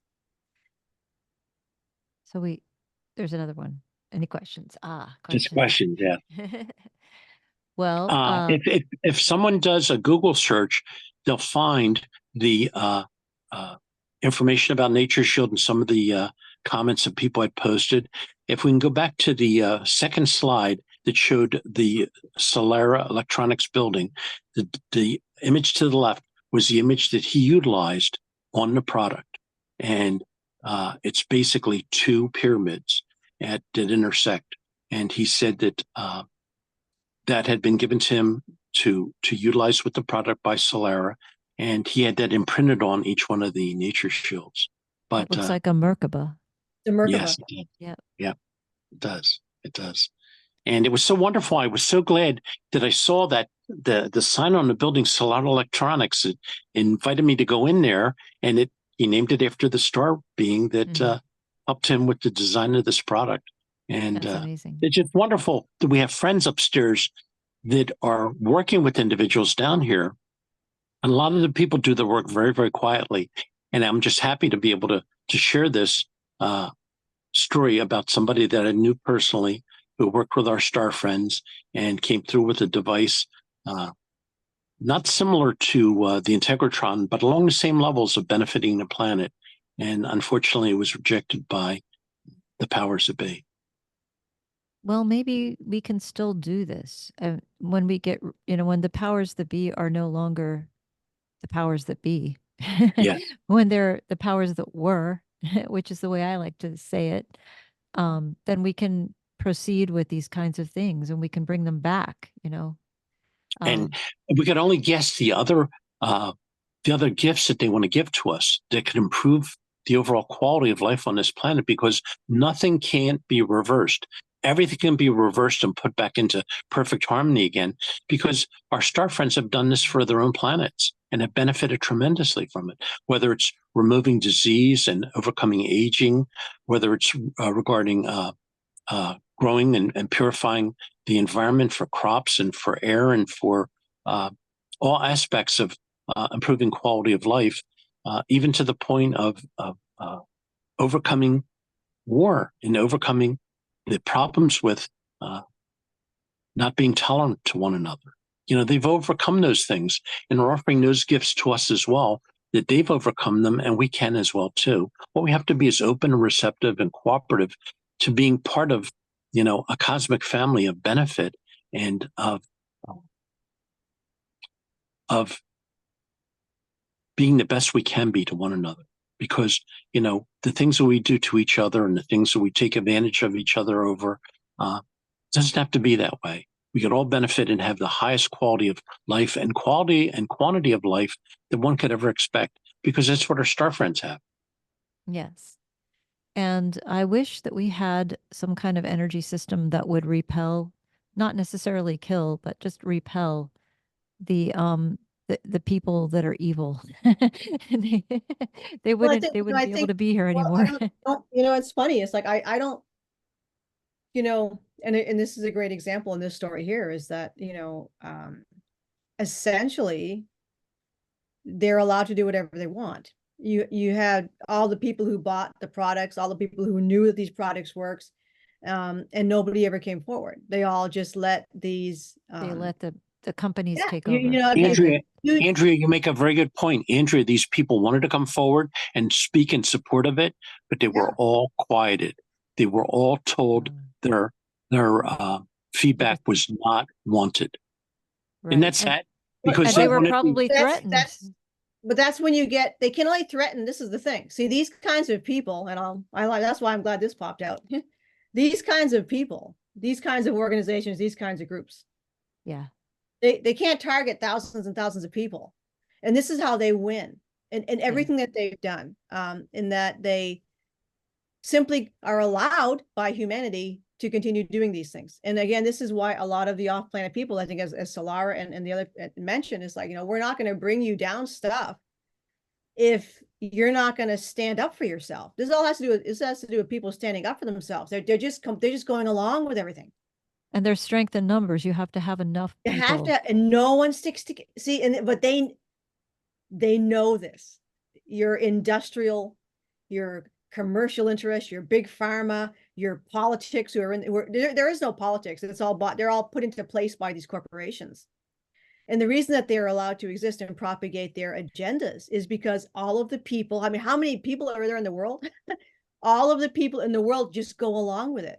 So there's another one. Any questions? Just Questions. questions, yeah. Well, if someone does a Google search, they'll find the information about Nature Shield and some of the comments that people had posted. If we can go back to the second slide that showed the Solara Electronics building, the image to the left was the image that he utilized on the product. And it's basically two pyramids that intersect. And he said that that had been given to him to utilize with the product by Solara, and he had that imprinted on each one of the Nature Shields. But it looks like a Merkaba. The Merkaba. Yes, yeah, it does. It does. And it was so wonderful. I was so glad that I saw that the sign on the building, Solara Electronics, it invited me to go in there, and he named it after the star being that helped him with the design of this product. And that's amazing. It's just wonderful that we have friends upstairs that are working with individuals down here. And a lot of the people do the work very, very quietly. And I'm just happy to be able to share this story about somebody that I knew personally who worked with our star friends and came through with a device not similar to the Integratron, but along the same levels of benefiting the planet. And unfortunately, it was rejected by the powers that be. Well, maybe we can still do this when we get, when the powers that be are no longer the powers that be. Yeah. When they're the powers that were, which is the way I like to say it, then we can proceed with these kinds of things and we can bring them back, And we could only guess the other gifts that they want to give to us that could improve the overall quality of life on this planet, because nothing can't be reversed. Everything can be reversed and put back into perfect harmony again, because our star friends have done this for their own planets and have benefited tremendously from it, whether it's removing disease and overcoming aging, whether it's regarding growing and purifying the environment for crops and for air and for all aspects of improving quality of life, even to the point of overcoming war and overcoming the problems with not being tolerant to one another. They've overcome those things and are offering those gifts to us as well, that they've overcome them and we can as well too. What we have to be is open and receptive and cooperative to being part of, a cosmic family of benefit and of being the best we can be to one another. Because, the things that we do to each other and the things that we take advantage of each other over, doesn't have to be that way. We could all benefit and have the highest quality of life and quality and quantity of life that one could ever expect, because that's what our star friends have. Yes. And I wish that we had some kind of energy system that would repel, not necessarily kill, but just repel the people that are evil. they wouldn't be able to be here anymore. It's funny. It's like I don't, and this is a great example in this story here, is that essentially they're allowed to do whatever they want. You had all the people who bought the products, all the people who knew that these products works, and nobody ever came forward. They all just let these they let the companies take over. Andrea, you make a very good point. Andrea, these people wanted to come forward and speak in support of it, but they were all quieted. They were all told their feedback was not wanted. Right. And that's sad, because they were probably threatened. But that's when they can only threaten. This is the thing. See, these kinds of people, and that's why I'm glad this popped out. These kinds of people, these kinds of organizations, these kinds of groups. Yeah. They can't target thousands and thousands of people. And this is how they win. And everything that they've done, in that they simply are allowed by humanity to continue doing these things. And again, this is why a lot of the off-planet people, I think, as Solara and the other mentioned, is like, we're not going to bring you down stuff if you're not going to stand up for yourself. This all has to do with, this has to do with people standing up for themselves. They're just going along with everything. And there's strength in numbers. You have to have enough You have people. to, and no one sticks to see, but they know this. Your industrial, your commercial interests, your big pharma, your politics, there is no politics. It's all bought. They're all put into place by these corporations. And the reason that they're allowed to exist and propagate their agendas is because all of the people, I mean, how many people are there in the world? All of the people in the world just go along with it.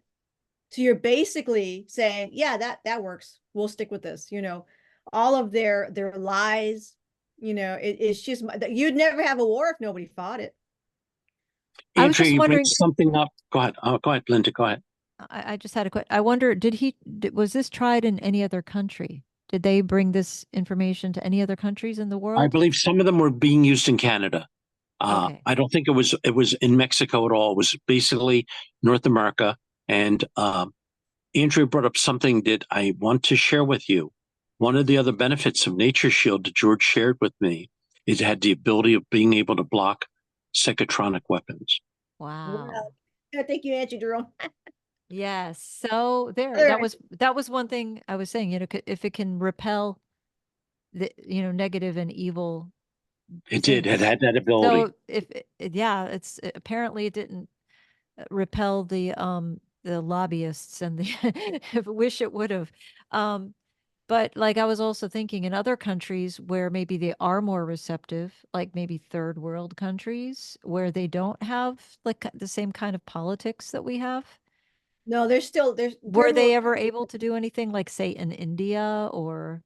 So you're basically saying, yeah, that works. We'll stick with this. All of their lies, it's just, you'd never have a war if nobody fought it. I was Andrea, just you bring wondering. something up. Go ahead. Go ahead, Linda. Go ahead. I just had a question. I wonder, was this tried in any other country? Did they bring this information to any other countries in the I world? believe some of them were being used in Canada. Okay. I don't think it was in Mexico at all. It was basically North America. And Andrea brought up something that I want to share with you. One of the other benefits of Nature Shield that George shared with me is it had the ability of being able to block psychotronic weapons. Wow. Well, I think you answered your own. Yes. So there, Other- that was one thing I was saying, if it can repel the, negative and evil It did. It things. had that ability. So yeah, apparently it didn't repel the lobbyists and the I wish it would have. But like I was also thinking in other countries where maybe they are more receptive, like maybe third world countries where they don't have like the same kind of politics that we have. No, there's Were third they world. ever able to do anything like say in India or,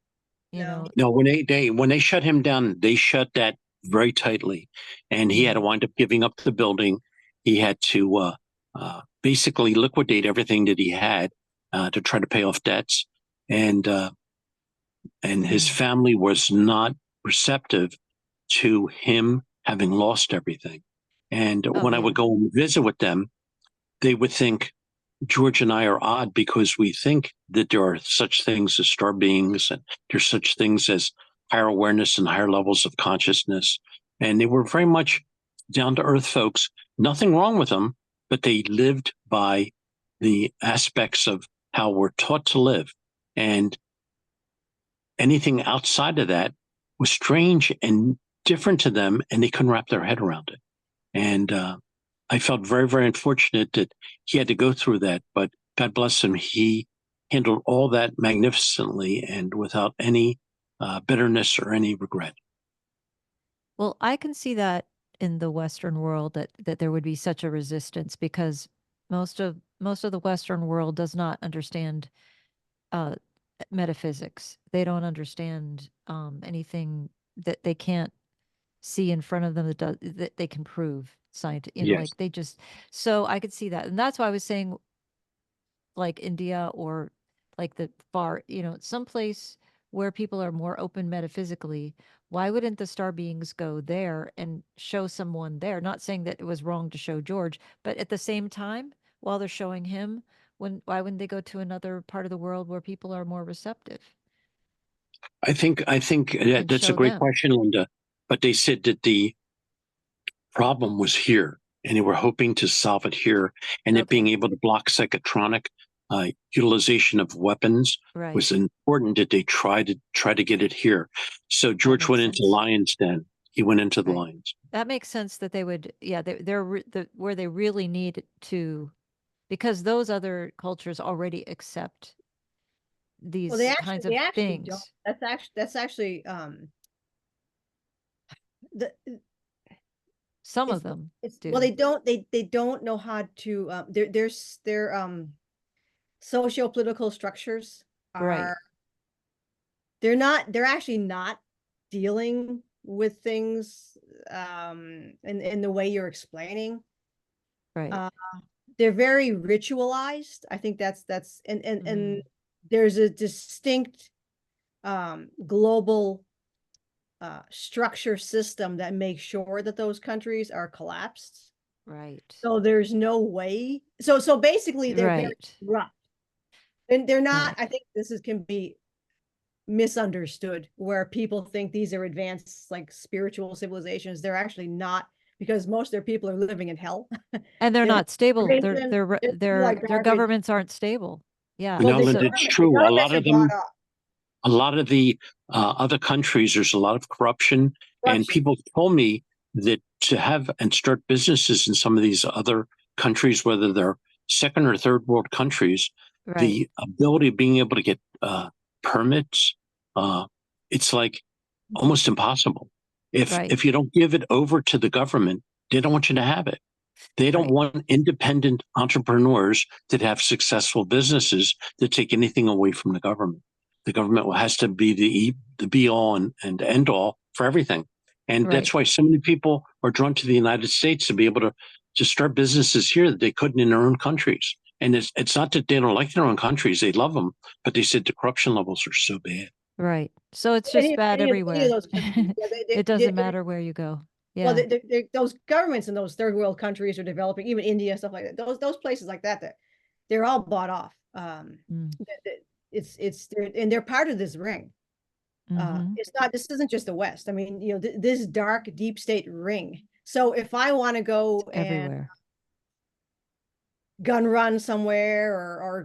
you No, know, No, when they shut him down, they shut that very tightly, and he had to mm, wind up giving up the building. He had to basically liquidate everything that he had to try to pay off debts, and uh, and his mm. family was not receptive to him having lost everything. And Oh when I would yeah. go and visit with them, they would think George and I are odd because we think that there are such things as star beings and there's such things as higher awareness and higher levels of consciousness. And they were very much down to earth folks. Nothing wrong with them, but they lived by the aspects of how we're taught to live. And anything outside of that was strange and different to them, and they couldn't wrap their head around it. And I felt very, very unfortunate that he had to go through that, but God bless him, he handled all that magnificently and without any bitterness or any regret. Well, I can see that in the Western world that there would be such a resistance because most of the Western world does not understand uh, metaphysics. They don't understand anything that they can't see in front of them that they can prove science. Yes. Like they just. So I could see that, and that's why I was saying like India or like the far, someplace where people are more open metaphysically, why wouldn't the star beings go there and show someone there? Not saying that it was wrong to show George, but at the same time, while they're showing him, why wouldn't they go to another part of the world where people are more receptive I think and that's a show great them? question, Linda. But they said that the problem was here, and they were hoping to solve it here. And it being Okay, able to block psychotronic utilization of weapons right. was important that they try to get it here. So That George makes went into sense. Lions Den. He went into the Right. Lions. That makes sense that they would, yeah, where they really need to, because those other cultures already accept well, these kinds they of actually don't. things. That's actually the Some of them it's well, do. they don't know how to their socio-political structures Right, are, they're actually not dealing with things in the way you're explaining. right. uh they're very ritualized. I think that's and Mm, there's a distinct global structure system that makes sure that those countries are collapsed. Right. So there's no way. So basically they're very Right. rough. And they're not, Right. I think can be misunderstood where people think these are advanced like spiritual civilizations. They're actually not, because most of their people are living in hell. And they're They're not stable. Mason, they're like Their garbage. governments aren't stable. You Yeah. know, The Linda, So it's the true. governments are bought off. A lot of the other countries, there's a lot of corruption, and Corruption. people told me that to have and start businesses in some of these other countries, whether they're second or third world countries, right. the ability of being able to get permits, uh, it's like almost impossible. Right. If you don't give it over to the government, they don't want you to have it. They don't Right. want independent entrepreneurs that have successful businesses to take anything away from the government. The government has to be the be all and end all for everything. And Right. that's why so many people are drawn to the United States to be able to start businesses here that they couldn't in their own countries. And it's not that they don't like their own countries, they love them, but they said the corruption levels are so bad. Right. So it's just bad Any of everywhere. those countries, yeah, It doesn't matter where you go. well, Yeah. those governments in those third world countries are developing, even India, stuff like that. Those places like that, they're all bought off. Mm. And they're part of this ring. Mm-hmm. It's not. This isn't just the West. I mean, this dark deep state ring. So if I want to It's go and everywhere. gun run somewhere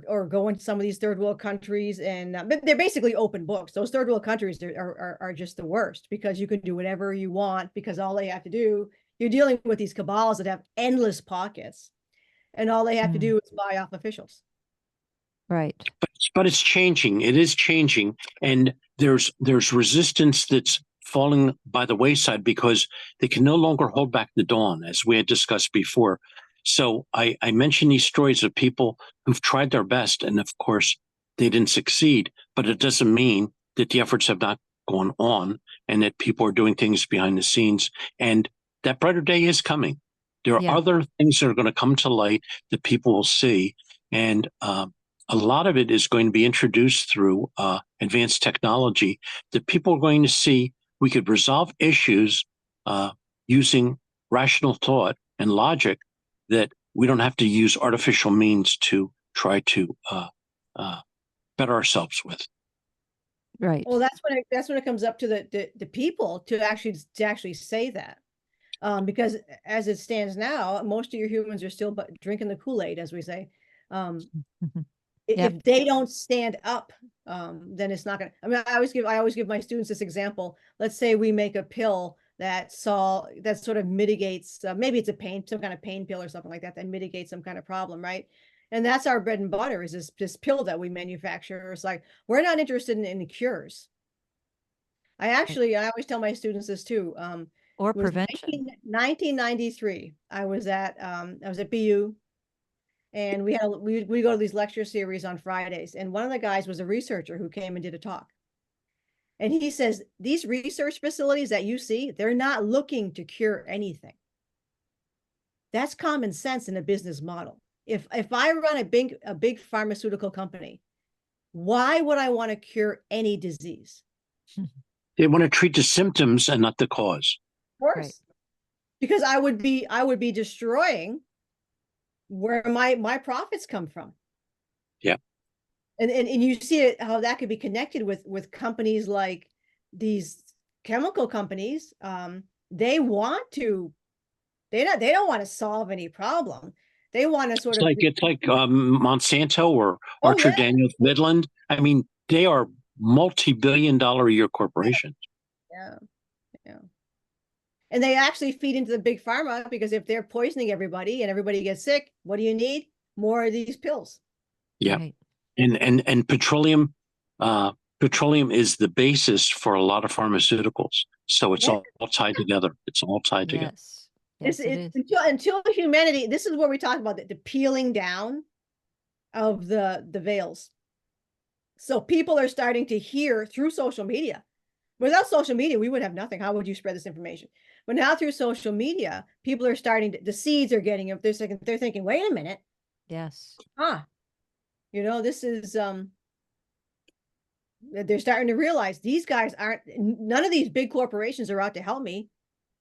or go into some of these third world countries, and but they're basically open books. Those third world countries are just the worst, because you can do whatever you want, because all they have to do, you're dealing with these cabals that have endless pockets, and all they have to Mm. do is buy off officials. Right. But it's changing. It is changing, and there's resistance that's falling by the wayside because they can no longer hold back the dawn, as we had discussed before. So I mentioned these stories of people who've tried their best, and of course they didn't succeed. But it doesn't mean that the efforts have not gone on, and that people are doing things behind the scenes. And that brighter day is coming. There are Yeah. other things that are going to come to light that people will see, and a lot of it is going to be introduced through advanced technology that people are going to see we could resolve issues using rational thought and logic, that we don't have to use artificial means to try to uh, better ourselves with. Right. Well, that's when it comes up to the people to actually say that. Because as it stands now, most of your humans are still drinking the Kool-Aid, as we say. Yep. If they don't stand up, then it's not gonna. I mean, I always give my students this example. Let's say we make a pill that sort of mitigates. Maybe it's some kind of pain pill or something like that that mitigates some kind of problem, right? And that's our bread and butter, is this pill that we manufacture. It's like, we're not interested in the cures. I always tell my students this too. Or It was prevention. 1993. I was at BU, and we go to these lecture series on Fridays, and one of the guys was a researcher who came and did a talk. And he says, these research facilities that you see, they're not looking to cure anything. That's common sense in a business model. If I run a big pharmaceutical company, why would I want to cure any disease? They want to treat the symptoms and not the cause. Of course. Right. Because I would be destroying where my profits come from. Yeah. And you see it, how that could be connected with companies like these chemical companies. They don't want to solve any problem. They want to sort of It's like Monsanto or oh Archer yeah, Daniels Midland. I mean, they are multi-billion-dollar a year corporations. yeah, yeah. And they actually feed into the big pharma, because if they're poisoning everybody and everybody gets sick, what do you need? More of these pills. Yeah. Right. And petroleum is the basis for a lot of pharmaceuticals. So it's Yeah. all tied together. It's all tied together. Yes. Yes, it It's is. until humanity, this is where we talk about the peeling down of the veils. So people are starting to hear through social media. Without social media, we would have nothing. How would you spread this information? But now through social media, people are starting to, the seeds are getting up. They're thinking, wait a minute. Yes. This is they're starting to realize these guys none of these big corporations are out to help me.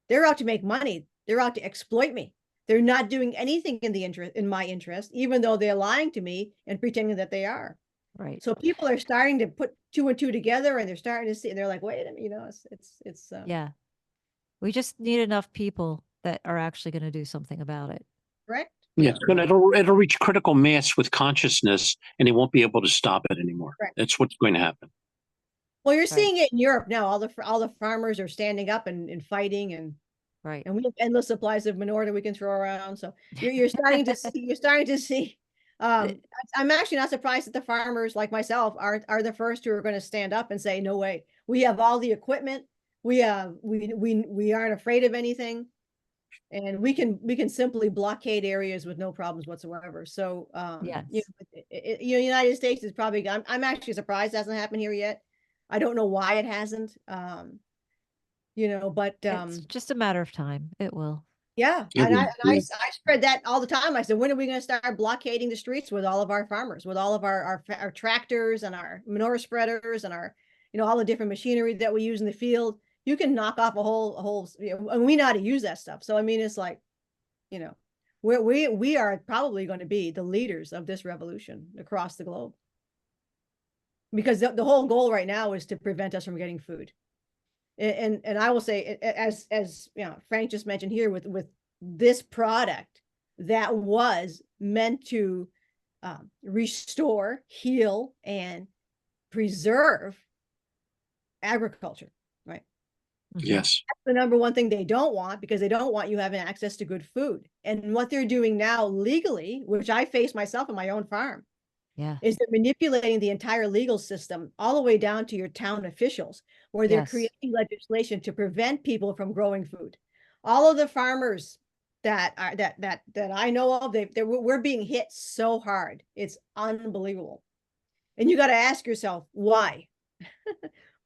They're out to make money. They're out to exploit me. They're not doing anything in my interest, even though they're lying to me and pretending that they are. Right. So people are starting to put two and two together, and they're starting to see, and they're like, wait a minute, it's Yeah. We just need enough people that are actually going to do something about it. correct. Yeah, it'll reach critical mass with consciousness, and they won't be able to stop it anymore. Right. That's what's going to happen. Well, you're Right. seeing it in Europe now. All the farmers are standing up and fighting, and Right. we have endless supplies of manure that we can throw around. So you're starting to see, you're starting to see. I'm actually not surprised that the farmers like myself are the first who are going to stand up and say, no way. We have all the equipment. We aren't afraid of anything, and we can simply blockade areas with no problems whatsoever. So Yes. United States is probably, I'm actually surprised it hasn't happened here yet. I don't know why it hasn't. But It's just a matter of time. It will. yeah, Yeah, and I spread that all the time. I said, when are we going to start blockading the streets with all of our farmers, with all of our tractors and our manure spreaders and our, all the different machinery that we use in the field? You can knock off a whole, and we know how to use that stuff. So I mean, it's like, we are probably going to be the leaders of this revolution across the globe, because the whole goal right now is to prevent us from getting food. And I will say, as Frank just mentioned here, with this product that was meant to restore, heal, and preserve agriculture, right? yes. That's the number one thing they don't want, because they don't want you having access to good food. And what they're doing now legally, which I face myself on my own farm, Yeah. is they're manipulating the entire legal system all the way down to your town officials, where they're Yes. creating legislation to prevent people from growing food. All of the farmers that I know of, we're being hit so hard. It's unbelievable. And you got to ask yourself, why?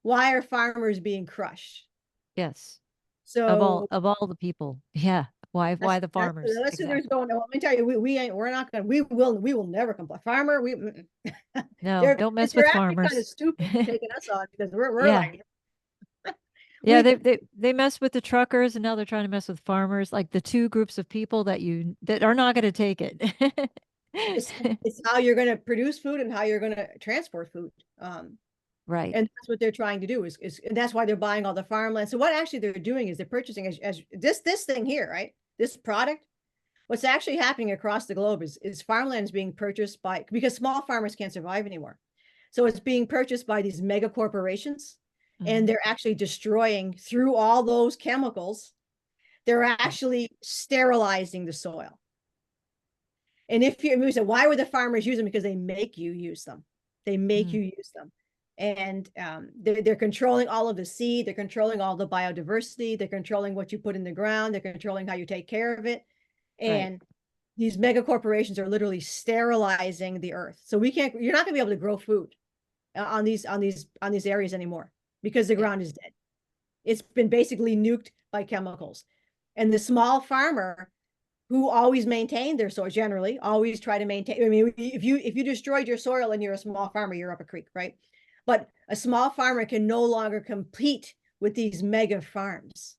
Why are farmers being crushed? Yes. So Of all the people. Yeah. Why the farmers? that's who there's Exactly. going. Let me tell you, we're not going. We will never comply. Farmer, No, don't mess they're with actually kind of farmers. stupid taking us on, because we're Yeah. like, Yeah, we they mess with the truckers, and now they're trying to mess with farmers, like the two groups of people that are not going to take it. it's how you're going to produce food and how you're going to transport food. Right. And that's what they're trying to do, and that's why they're buying all the farmland. So what actually they're doing is they're purchasing, as this thing here, right? This product. What's actually happening across the globe is farmland is being purchased because small farmers can't survive anymore. So it's being purchased by these mega corporations, and they're actually destroying, through all those chemicals, they're actually sterilizing the soil. And if you say, why would the farmers use them? Because they make you use them. They make you use them. And they're controlling all of the seed. They're controlling all the biodiversity. They're controlling what you put in the ground. They're controlling how you take care of it. And these mega corporations are literally sterilizing the earth. So you're not gonna be able to grow food on these areas anymore, because the ground is dead. It's been basically nuked by chemicals. And the small farmer, who always maintained their soil, generally always try to maintain. I mean, if you destroyed your soil and you're a small farmer, you're up a creek, right? But a small farmer can no longer compete with these mega farms.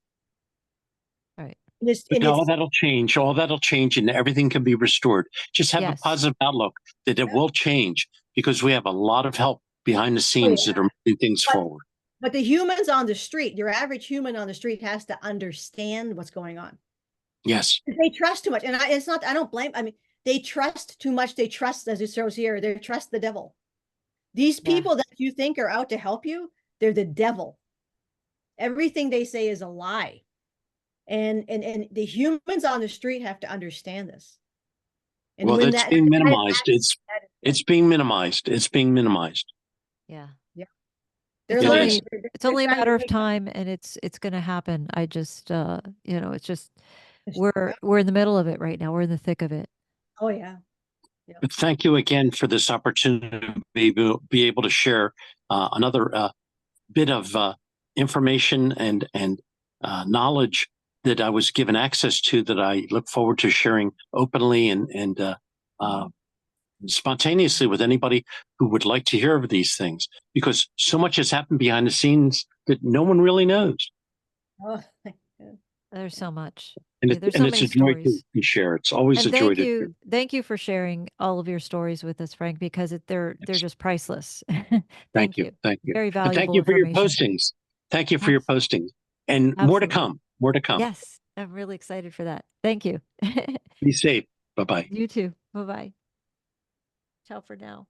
Right. All that'll change. All that'll change, and everything can be restored. Just have a positive outlook that it will change, because we have a lot of help behind the scenes that are moving things forward. But the humans on the street, your average human on the street, has to understand what's going on. Yes. They trust too much. And I don't blame, I mean, they trust too much. They trust, as it shows here, they trust the devil. These people that you think are out to help you, they're the devil. Everything they say is a lie. And the humans on the street have to understand this. And well, that's being minimized. It's being minimized. It's being minimized. Yeah. Yeah. It's only a matter of time, and it's going to happen. I just, it's just, we're in the middle of it right now. We're in the thick of it. Oh yeah. But thank you again for this opportunity to be able to share another bit of information and knowledge that I was given access to, that I look forward to sharing openly and spontaneously with anybody who would like to hear of these things, because so much has happened behind the scenes that no one really knows. Oh, There's so much. And Yeah, there's and so it's many a joy stories. to share. It's always a And joy to share. thank you for sharing all of your stories with us, Frank, because they're Yes. just priceless. Thank Thank you. you. Thank you. Very And thank valuable you for your information. postings. Thank you for your Abs- postings. And more to Absolutely. come. More to come. Yes, I'm really excited for that. Thank you. Be safe. Bye bye. You too. Bye bye. Ciao for now.